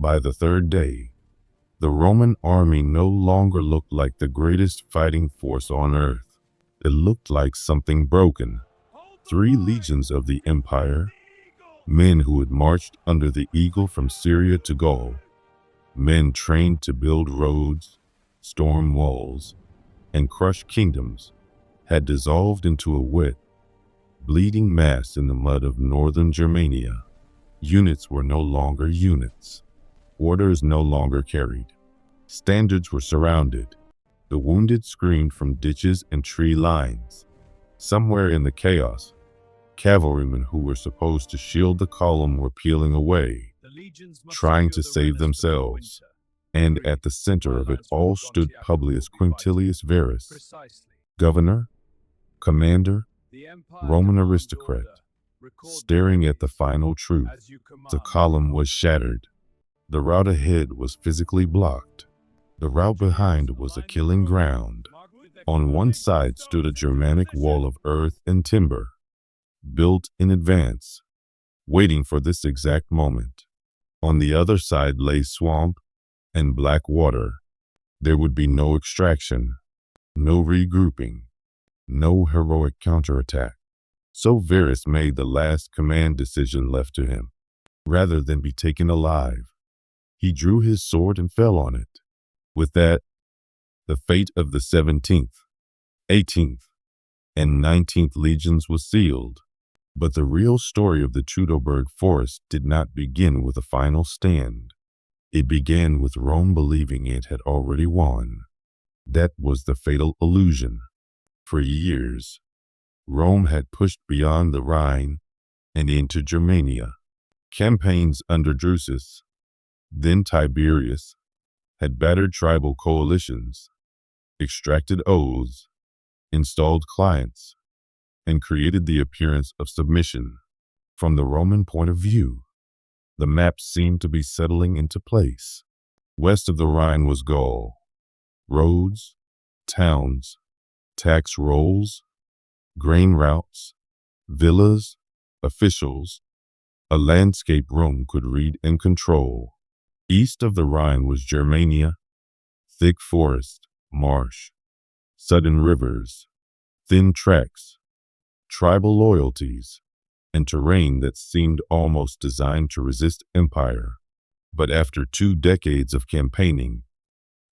By the third day, the Roman army no longer looked like the greatest fighting force on earth. It looked like something broken. 3 legions of the empire, men who had marched under the eagle from Syria to Gaul, men trained to build roads, storm walls, and crush kingdoms, had dissolved into a wet, bleeding mass in the mud of northern Germania. Units were no longer units. Orders no longer carried. Standards were surrounded. The wounded screamed from ditches and tree lines. Somewhere in the chaos, cavalrymen who were supposed to shield the column were peeling away, trying to save themselves. And at the center of it all stood Publius Quinctilius Varus, governor, commander, Roman aristocrat, staring at the final truth. The column was shattered. The route ahead was physically blocked. The route behind was a killing ground. On one side stood a Germanic wall of earth and timber, built in advance, waiting for this exact moment. On the other side lay swamp and black water. There would be no extraction, no regrouping, no heroic counterattack. So Varus made the last command decision left to him. Rather than be taken alive, he drew his sword and fell on it. With that, the fate of the 17th, 18th, and 19th legions was sealed. But the real story of the Teutoburg Forest did not begin with a final stand. It began with Rome believing it had already won. That was the fatal illusion. For years, Rome had pushed beyond the Rhine and into Germania. Campaigns under Drusus, then Tiberius, had battered tribal coalitions, extracted oaths, installed clients, and created the appearance of submission. From the Roman point of view, the map seemed to be settling into place. West of the Rhine was Gaul. Roads, towns, tax rolls, grain routes, villas, officials, a landscape Rome could read and control. East of the Rhine was Germania, thick forest, marsh, sudden rivers, thin tracks, tribal loyalties, and terrain that seemed almost designed to resist empire. But after 2 decades of campaigning,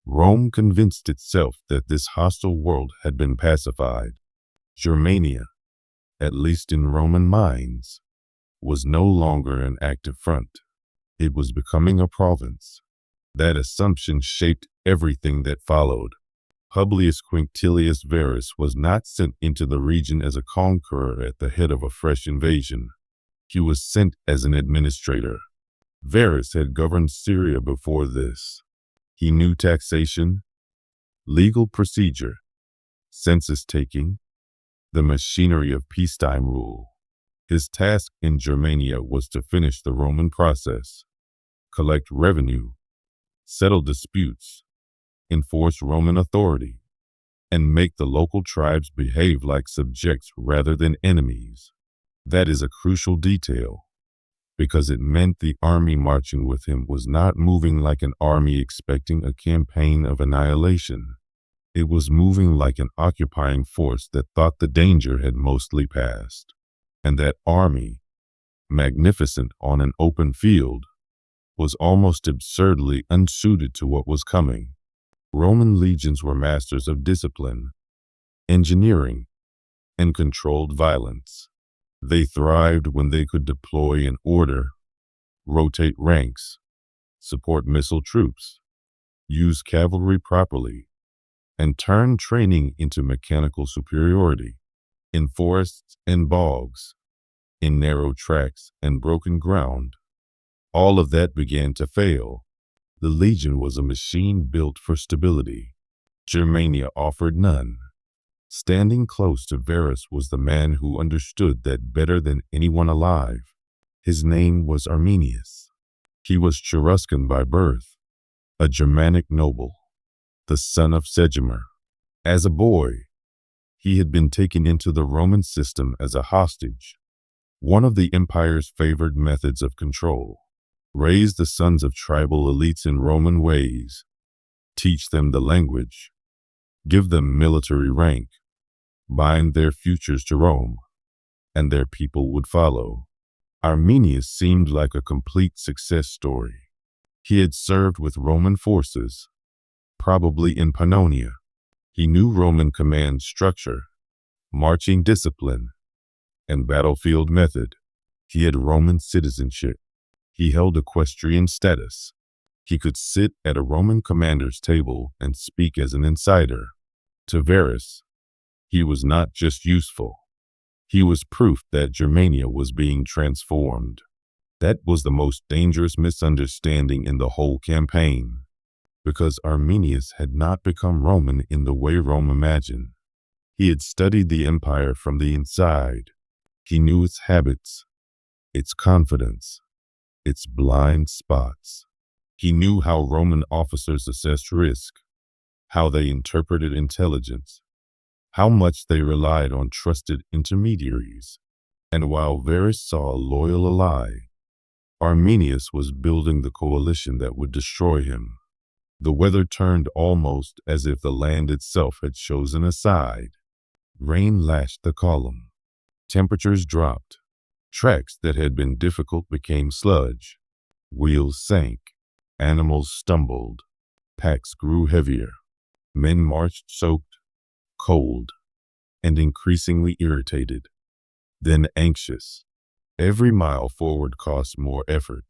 Rome convinced itself that this hostile world had been pacified. Germania, at least in Roman minds, was no longer an active front. It was becoming a province. That assumption shaped everything that followed. Publius Quinctilius Varus was not sent into the region as a conqueror at the head of a fresh invasion. He was sent as an administrator. Varus had governed Syria before this. He knew taxation, legal procedure, census taking, the machinery of peacetime rule. His task in Germania was to finish the Roman process, collect revenue, settle disputes, enforce Roman authority, and make the local tribes behave like subjects rather than enemies. That is a crucial detail, because it meant the army marching with him was not moving like an army expecting a campaign of annihilation. It was moving like an occupying force that thought the danger had mostly passed. And that army, magnificent on an open field, was almost absurdly unsuited to what was coming. Roman legions were masters of discipline, engineering, and controlled violence. They thrived when they could deploy in order, rotate ranks, support missile troops, use cavalry properly, and turn training into mechanical superiority. In forests and bogs, in narrow tracks and broken ground, all of that began to fail. The legion was a machine built for stability. Germania offered none. Standing close to Varus was the man who understood that better than anyone alive. His name was Arminius. He was Cheruscan by birth, a Germanic noble, the son of Segemer. As a boy, he had been taken into the Roman system as a hostage, one of the empire's favored methods of control. Raise the sons of tribal elites in Roman ways. Teach them the language. Give them military rank. Bind their futures to Rome, and their people would follow. Arminius seemed like a complete success story. He had served with Roman forces, probably in Pannonia. He knew Roman command structure, marching discipline, and battlefield method. He had Roman citizenship. He held equestrian status. He could sit at a Roman commander's table and speak as an insider. To Varus, he was not just useful. He was proof that Germania was being transformed. That was the most dangerous misunderstanding in the whole campaign, because Arminius had not become Roman in the way Rome imagined. He had studied the empire from the inside. He knew its habits, its confidence, its blind spots. He knew how Roman officers assessed risk, how they interpreted intelligence, how much they relied on trusted intermediaries. And while Varus saw a loyal ally, Arminius was building the coalition that would destroy him. The weather turned almost as if the land itself had chosen a side. Rain lashed the column. Temperatures dropped. Tracks that had been difficult became sludge. Wheels sank. Animals stumbled. Packs grew heavier. Men marched soaked, cold, and increasingly irritated, then anxious. Every mile forward cost more effort.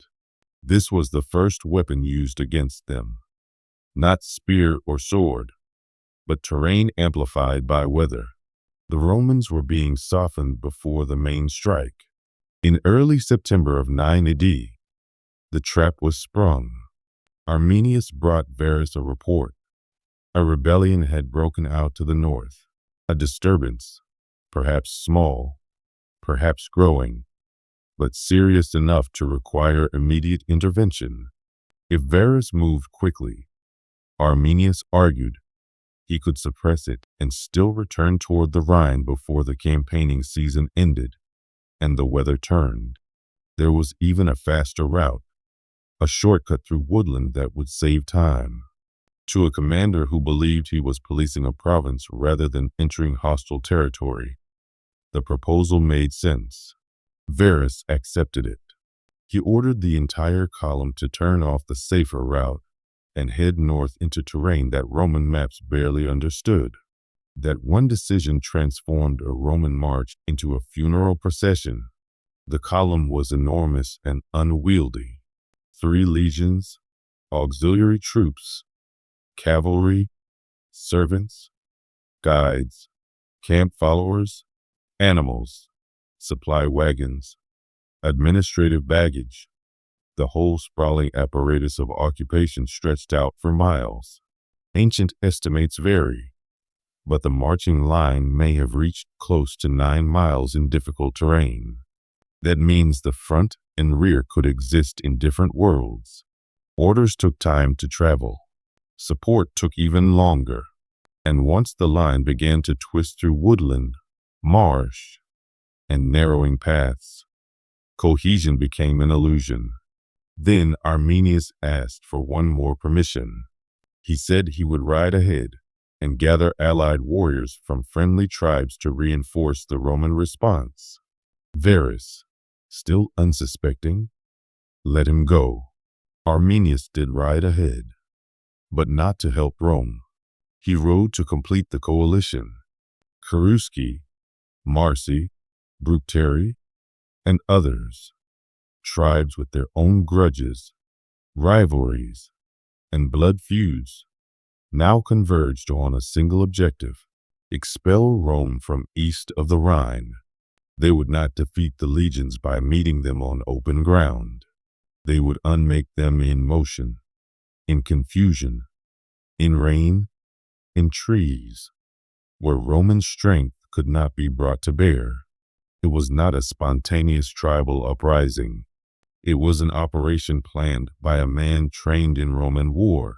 This was the first weapon used against them. Not spear or sword, but terrain amplified by weather. The Romans were being softened before the main strike. In early September of 9 AD, the trap was sprung. Arminius brought Varus a report. A rebellion had broken out to the north. A disturbance, perhaps small, perhaps growing, but serious enough to require immediate intervention. If Varus moved quickly, Arminius argued, he could suppress it and still return toward the Rhine before the campaigning season ended and the weather turned. There was even a faster route, a shortcut through woodland that would save time. To a commander who believed he was policing a province rather than entering hostile territory, the proposal made sense. Varus accepted it. He ordered the entire column to turn off the safer route and head north into terrain that Roman maps barely understood. That one decision transformed a Roman march into a funeral procession. The column was enormous and unwieldy. 3 legions, auxiliary troops, cavalry, servants, guides, camp followers, animals, supply wagons, administrative baggage. The whole sprawling apparatus of occupation stretched out for miles. Ancient estimates vary, but the marching line may have reached close to 9 miles in difficult terrain. That means the front and rear could exist in different worlds. Orders took time to travel. Support took even longer. And once the line began to twist through woodland, marsh, and narrowing paths, cohesion became an illusion. Then Arminius asked for one more permission. He said he would ride ahead and gather allied warriors from friendly tribes to reinforce the Roman response. Varus, still unsuspecting, let him go. Arminius did ride ahead, but not to help Rome. He rode to complete the coalition. Cherusci, Marsi, Bructeri, and others, tribes with their own grudges, rivalries, and blood feuds, now converged on a single objective: expel Rome from east of the Rhine. They would not defeat the legions by meeting them on open ground. They would unmake them in motion, in confusion, in rain, in trees, where Roman strength could not be brought to bear. It was not a spontaneous tribal uprising. It was an operation planned by a man trained in Roman war.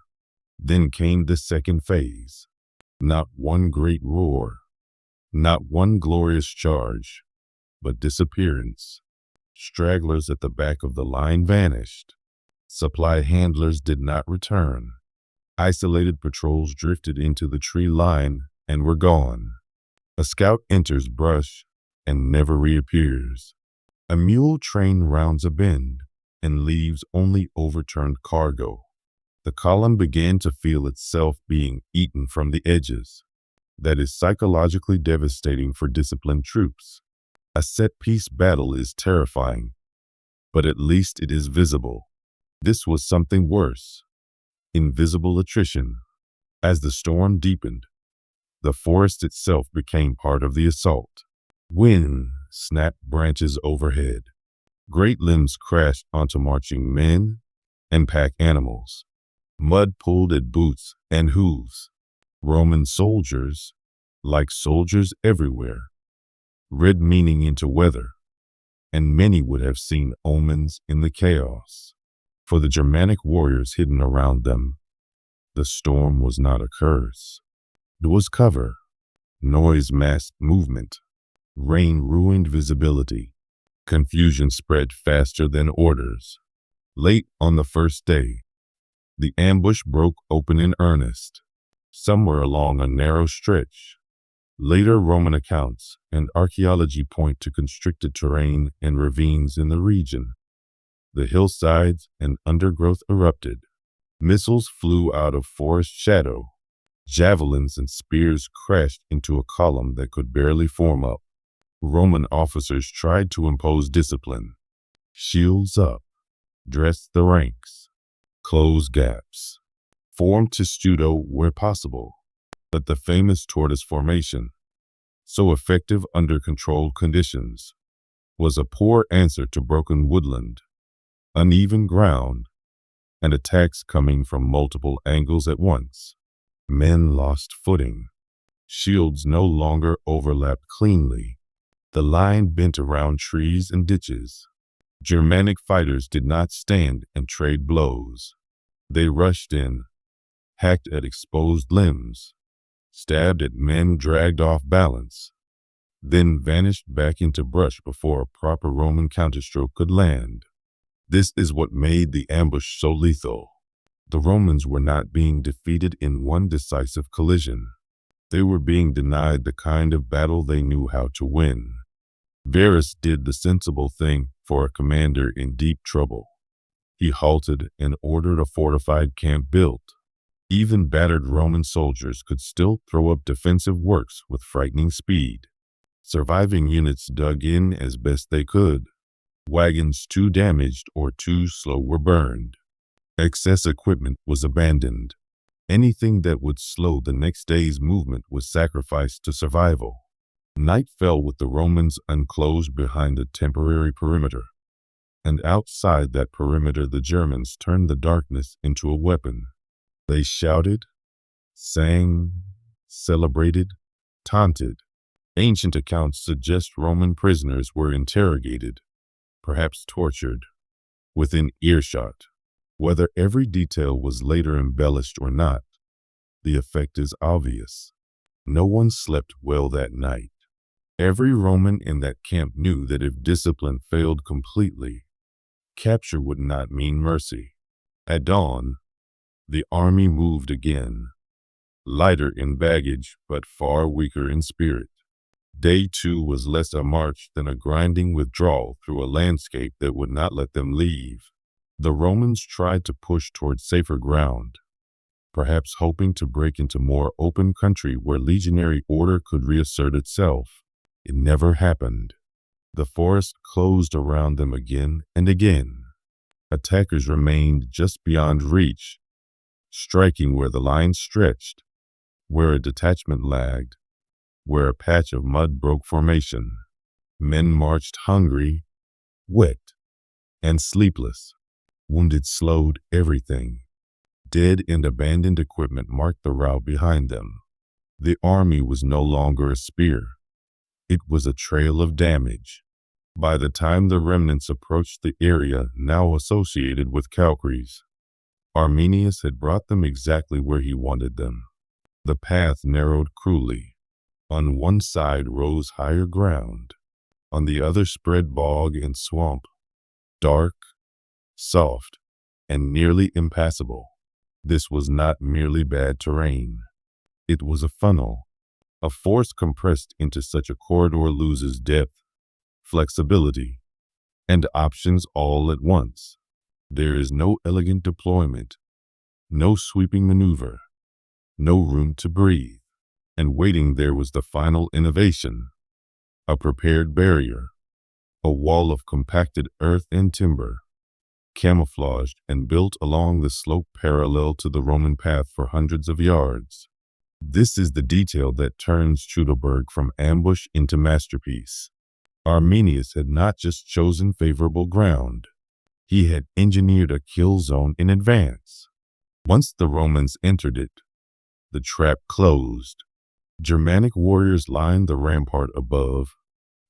Then came the second phase. Not one great roar, not one glorious charge, but disappearance. Stragglers at the back of the line vanished. Supply handlers did not return. Isolated patrols drifted into the tree line and were gone. A scout enters brush and never reappears. A mule train rounds a bend and leaves only overturned cargo. The column began to feel itself being eaten from the edges. That is psychologically devastating for disciplined troops. A set-piece battle is terrifying, but at least it is visible. This was something worse. Invisible attrition. As the storm deepened, the forest itself became part of the assault. Wind snapped branches overhead. Great limbs crashed onto marching men and pack animals. Mud pulled at boots and hooves. Roman soldiers, like soldiers everywhere, read meaning into weather, and many would have seen omens in the chaos. For the Germanic warriors hidden around them, the storm was not a curse. It was cover. Noise masked movement. Rain ruined visibility. Confusion spread faster than orders. Late on the first day, the ambush broke open in earnest, somewhere along a narrow stretch. Later Roman accounts and archaeology point to constricted terrain and ravines in the region. The hillsides and undergrowth erupted. Missiles flew out of forest shadow. Javelins and spears crashed into a column that could barely form up. Roman officers tried to impose discipline. Shields up, dress the ranks, close gaps, form testudo where possible. But the famous tortoise formation, so effective under controlled conditions, was a poor answer to broken woodland, uneven ground, and attacks coming from multiple angles at once. Men lost footing. Shields no longer overlapped cleanly. The line bent around trees and ditches. Germanic fighters did not stand and trade blows. They rushed in, hacked at exposed limbs, stabbed at men dragged off balance, then vanished back into brush before a proper Roman counterstroke could land. This is what made the ambush so lethal. The Romans were not being defeated in one decisive collision. They were being denied the kind of battle they knew how to win. Varus did the sensible thing for a commander in deep trouble. He halted and ordered a fortified camp built. Even battered Roman soldiers could still throw up defensive works with frightening speed. Surviving units dug in as best they could. Wagons too damaged or too slow were burned. Excess equipment was abandoned. Anything that would slow the next day's movement was sacrificed to survival. Night fell with the Romans unclosed behind a temporary perimeter. And outside that perimeter the Germans turned the darkness into a weapon. They shouted, sang, celebrated, taunted. Ancient accounts suggest Roman prisoners were interrogated, perhaps tortured, within earshot. Whether every detail was later embellished or not, the effect is obvious. No one slept well that night. Every Roman in that camp knew that if discipline failed completely, capture would not mean mercy. At dawn, the army moved again, lighter in baggage but far weaker in spirit. Day 2 was less a march than a grinding withdrawal through a landscape that would not let them leave. The Romans tried to push toward safer ground, perhaps hoping to break into more open country where legionary order could reassert itself. It never happened. The forest closed around them again and again. Attackers remained just beyond reach, striking where the line stretched, where a detachment lagged, where a patch of mud broke formation. Men marched hungry, wet, and sleepless. Wounded slowed everything. Dead and abandoned equipment marked the route behind them. The army was no longer a spear. It was a trail of damage. By the time the remnants approached the area now associated with Calchries, Arminius had brought them exactly where he wanted them. The path narrowed cruelly. On one side rose higher ground. On the other spread bog and swamp, dark, soft, and nearly impassable. This was not merely bad terrain. It was a funnel. A force compressed into such a corridor loses depth, flexibility, and options all at once. There is no elegant deployment, no sweeping maneuver, no room to breathe. And waiting there was the final innovation, a prepared barrier, a wall of compacted earth and timber, camouflaged and built along the slope parallel to the Roman path for hundreds of yards. This is the detail that turns Teutoburg from ambush into masterpiece. Arminius had not just chosen favorable ground. He had engineered a kill zone in advance. Once the Romans entered it, the trap closed. Germanic warriors lined the rampart above,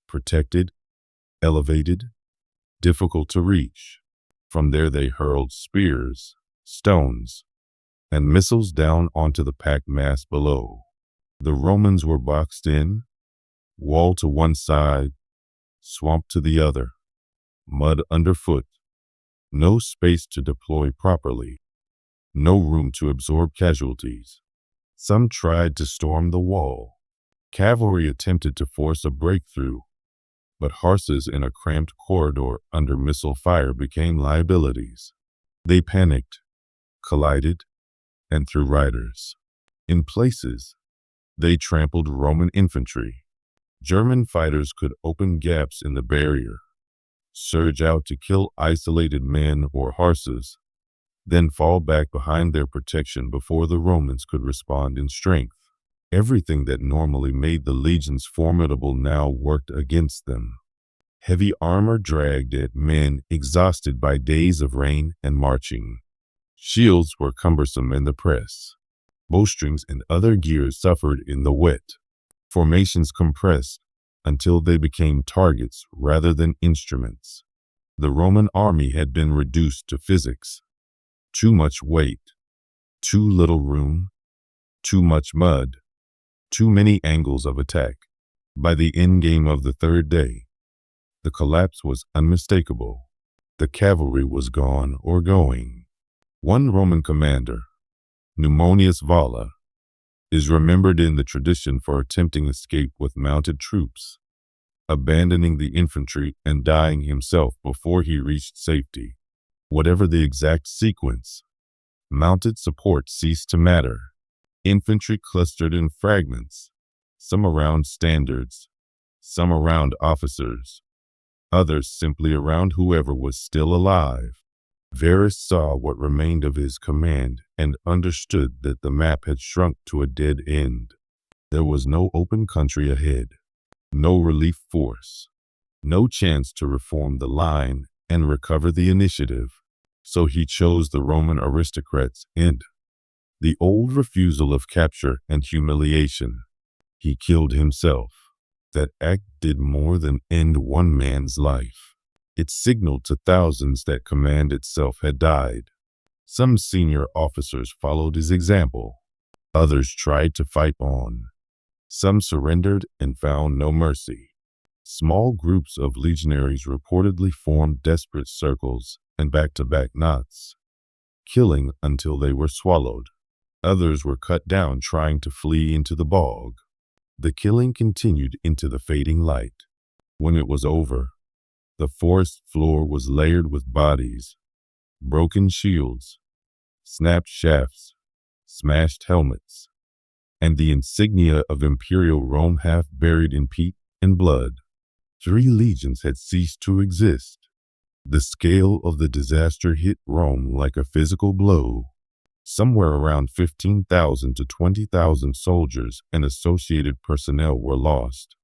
protected, elevated, difficult to reach. From there they hurled spears, stones, and missiles down onto the packed mass below. The Romans were boxed in, wall to one side, swamp to the other, mud underfoot, no space to deploy properly, no room to absorb casualties. Some tried to storm the wall. Cavalry attempted to force a breakthrough, but horses in a cramped corridor under missile fire became liabilities. They panicked, collided, and threw riders. In places, they trampled Roman infantry. German fighters could open gaps in the barrier, surge out to kill isolated men or horses, then fall back behind their protection before the Romans could respond in strength. Everything that normally made the legions formidable now worked against them. Heavy armor dragged at men exhausted by days of rain and marching. Shields were cumbersome in the press. Bowstrings and other gear suffered in the wet. Formations compressed until they became targets rather than instruments. The Roman army had been reduced to physics. Too much weight, too little room, too much mud, too many angles of attack. By the endgame of the third day, the collapse was unmistakable. The cavalry was gone or going. One Roman commander, Publius Varus, is remembered in the tradition for attempting escape with mounted troops, abandoning the infantry and dying himself before he reached safety. Whatever the exact sequence, mounted support ceased to matter. Infantry clustered in fragments, some around standards, some around officers, others simply around whoever was still alive. Varus saw what remained of his command and understood that the map had shrunk to a dead end. There was no open country ahead, no relief force, no chance to reform the line and recover the initiative. So he chose the Roman aristocrats' end, the old refusal of capture and humiliation. He killed himself. That act did more than end one man's life. It signaled to thousands that command itself had died. Some senior officers followed his example. Others tried to fight on. Some surrendered and found no mercy. Small groups of legionaries reportedly formed desperate circles and back-to-back knots, killing until they were swallowed. Others were cut down trying to flee into the bog. The killing continued into the fading light. When it was over, the forest floor was layered with bodies, broken shields, snapped shafts, smashed helmets, and the insignia of imperial Rome half buried in peat and blood. 3 legions had ceased to exist. The scale of the disaster hit Rome like a physical blow. Somewhere around 15,000 to 20,000 soldiers and associated personnel were lost,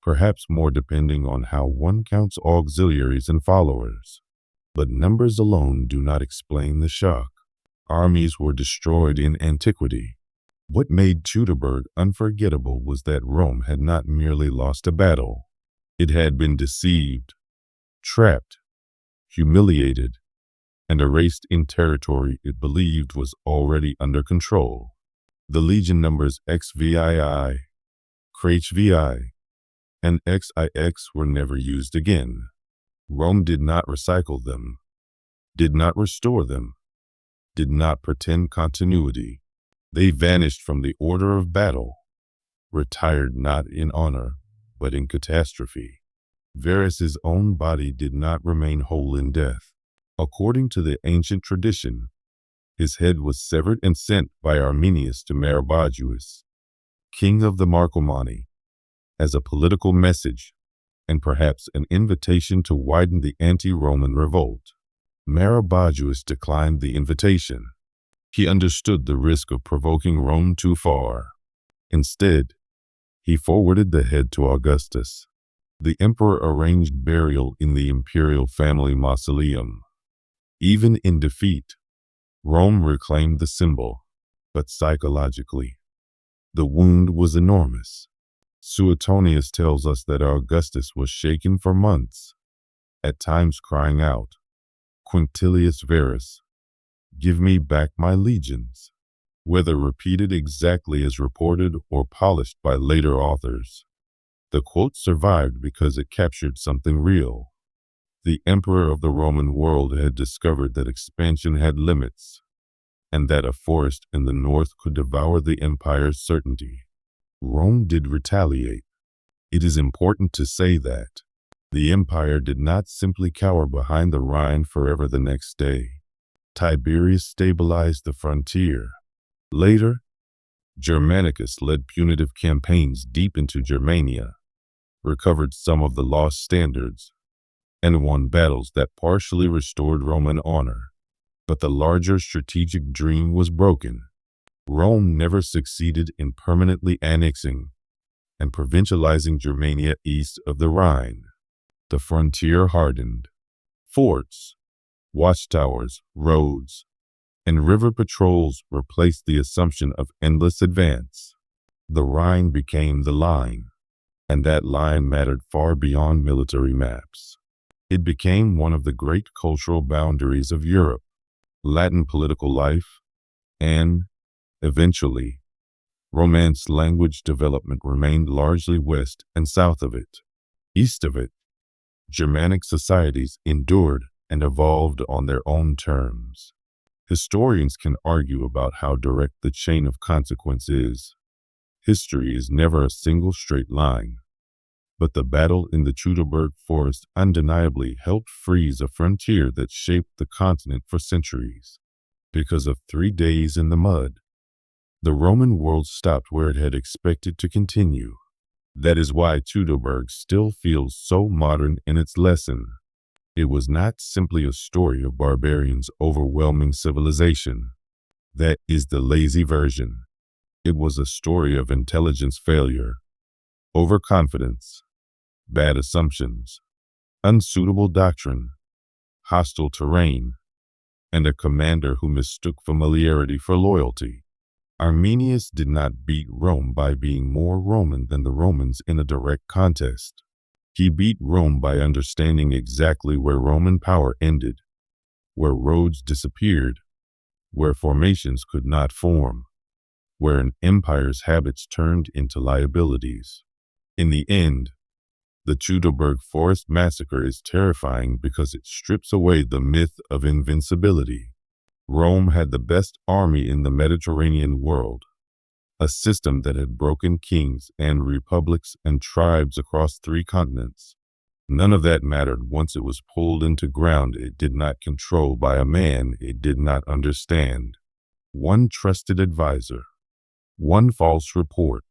perhaps more depending on how one counts auxiliaries and followers. But numbers alone do not explain the shock. Armies were destroyed in antiquity. What made Teutoburg unforgettable was that Rome had not merely lost a battle. It had been deceived, trapped, humiliated, and erased in territory it believed was already under control. The legion numbers XVII, CHVI, and XIX were never used again. Rome did not recycle them. did not restore them, did not pretend continuity. They vanished from the order of battle, retired not in honor, but in catastrophe. Varus's own body did not remain whole in death. According to the ancient tradition, his head was severed and sent by Arminius to Maroboduus, king of the Marcomanni, as a political message and perhaps an invitation to widen the anti-Roman revolt. Maroboduus declined the invitation. He understood the risk of provoking Rome too far. Instead, he forwarded the head to Augustus. The emperor arranged burial in the imperial family mausoleum. Even in defeat, Rome reclaimed the symbol, but psychologically, the wound was enormous. Suetonius tells us that Augustus was shaken for months, at times crying out, "Quinctilius Varus, give me back my legions." Whether repeated exactly as reported or polished by later authors, the quote survived because it captured something real. The emperor of the Roman world had discovered that expansion had limits, and that a forest in the north could devour the empire's certainty. Rome did retaliate. It is important to say that the empire did not simply cower behind the Rhine forever the next day. Tiberius stabilized the frontier. Later, Germanicus led punitive campaigns deep into Germania, recovered some of the lost standards, and won battles that partially restored Roman honor. But the larger strategic dream was broken. Rome never succeeded in permanently annexing and provincializing Germania east of the Rhine. The frontier hardened. Forts, watchtowers, roads, and river patrols replaced the assumption of endless advance. The Rhine became the line, and that line mattered far beyond military maps. It became one of the great cultural boundaries of Europe, Latin political life, and, eventually, Romance language development remained largely west and south of it. East of it, Germanic societies endured and evolved on their own terms. Historians can argue about how direct the chain of consequence is. History is never a single straight line. But the battle in the Teutoburg Forest undeniably helped freeze a frontier that shaped the continent for centuries. Because of 3 days in the mud, the Roman world stopped where it had expected to continue. That is why Teutoburg still feels so modern in its lesson. It was not simply a story of barbarians overwhelming civilization. That is the lazy version. It was a story of intelligence failure, overconfidence, bad assumptions, unsuitable doctrine, hostile terrain, and a commander who mistook familiarity for loyalty. Arminius did not beat Rome by being more Roman than the Romans in a direct contest. He beat Rome by understanding exactly where Roman power ended, where roads disappeared, where formations could not form, where an empire's habits turned into liabilities. In the end, the Teutoburg Forest massacre is terrifying because it strips away the myth of invincibility. Rome had the best army in the Mediterranean world, a system that had broken kings and republics and tribes across 3 continents. None of that mattered once it was pulled into ground it did not control by a man it did not understand. One trusted advisor, one false report,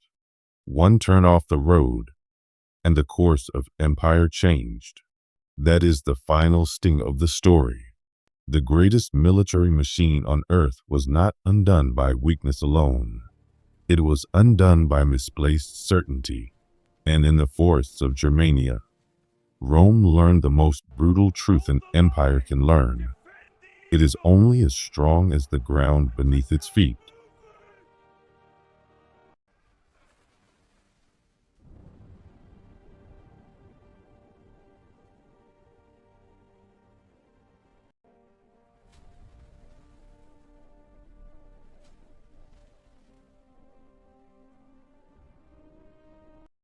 one turn off the road, and the course of empire changed. That is the final sting of the story. The greatest military machine on earth was not undone by weakness alone. It was undone by misplaced certainty. And in the forests of Germania, Rome learned the most brutal truth an empire can learn. It is only as strong as the ground beneath its feet.